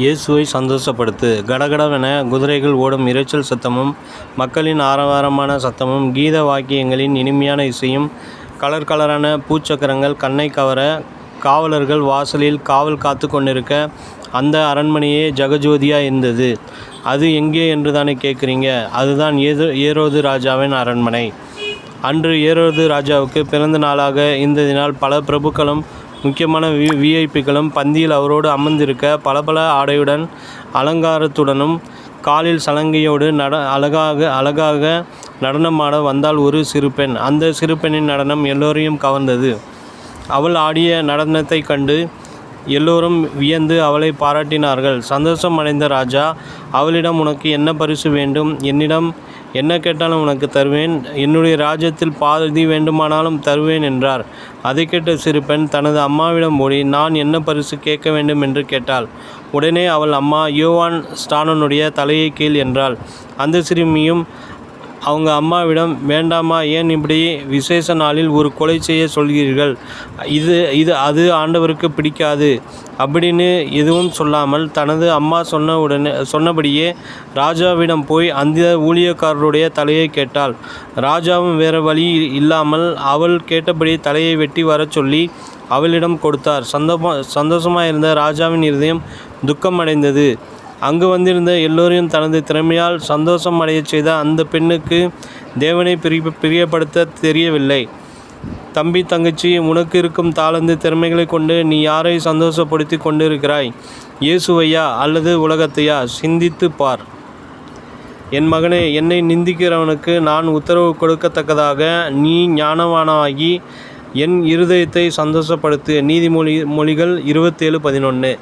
இயேசுவை சந்தோஷப்படுத்து. கடகடவென குதிரைகள் ஓடும் இரைச்சல் சத்தமும், மக்களின் ஆரவாரமான சத்தமும், கீத வாக்கியங்களின் இனிமையான இசையும், கலர் கலரான பூச்சக்கரங்கள் கண்ணை கவர, காவலர்கள் வாசலில் காவல் காத்து கொண்டிருக்க, அந்த அரண்மனையே ஜெகஜோதியாக இருந்தது. அது எங்கே என்று தானே கேட்குறீங்க? அதுதான் ஏரோது ராஜாவின் அரண்மனை. அன்று ஏரோது ராஜாவுக்கு பிறந்த நாளாக இருந்ததினால் பல பிரபுக்களும் முக்கியமான விஐபிக்களும் பந்தியில் அவரோடு அமர்ந்திருக்க, பலபல ஆடையுடன் அலங்காரத்துடனும் காலில் சலங்கையோடு அழகாக நடனமாட வந்தாள் ஒரு சிறு பெண். அந்த சிறு பெண்ணின் நடனம் எல்லோரையும் கவர்ந்தது. அவள் ஆடிய நடனத்தை கண்டு எல்லோரும் வியந்து அவளை பாராட்டினார்கள். சந்தோஷம் அடைந்த ராஜா அவளிடம், உனக்கு என்ன பரிசு வேண்டும்? என்னிடம் என்ன கேட்டாலும் உனக்கு தருவேன். என்னுடைய ராஜ்யத்தில் பாதி வேண்டுமானாலும் தருவேன் என்றார். அதை கேட்ட சிறு பெண் தனது அம்மாவிடம் ஓடி, நான் என்ன பரிசு கேட்க வேண்டும் என்று கேட்டாள். உடனே அவள் அம்மா, யோவான் ஸ்நானனுடைய தலையை கீழ் என்றாள். அந்த சிறுமியும் அவங்க அம்மாவிடம், வேண்டாமா, ஏன் இப்படி விசேஷ நாளில் ஒரு கொலை செய்ய சொல்கிறீர்கள்? அது ஆண்டவருக்கு பிடிக்காது அப்படின்னு எதுவும் சொல்லாமல் தனது அம்மா சொன்னபடியே ராஜாவிடம் போய் அந்த ஊழியக்காரருடைய தலையை கேட்டாள். ராஜாவும் வேறு வழி இல்லாமல் அவள் கேட்டபடி தலையை வெட்டி வர சொல்லி அவளிடம் கொடுத்தார். சந்தோஷமாக இருந்த ராஜாவின் இருதயம் துக்கம் அடைந்தது. அங்கு வந்திருந்த எல்லோரையும் தனது திறமையால் சந்தோஷம் அடையச் செய்த அந்த பெண்ணுக்கு தேவனை பிரியப்படுத்த தெரியவில்லை. தம்பி, தங்கச்சி, உனக்கு இருக்கும் தாளந்து திறமைகளை கொண்டு நீ யாரை சந்தோஷப்படுத்தி கொண்டிருக்கிறாய்? இயேசுவையா அல்லது உலகத்தையா? சிந்தித்து பார். என் மகனே, என்னை நிந்திக்கிறவனுக்கு நான் உத்தரவு கொடுக்கத்தக்கதாக நீ ஞானவானாகி என் இருதயத்தை சந்தோஷப்படுத்து. நீதிமொழிகள் 27:11.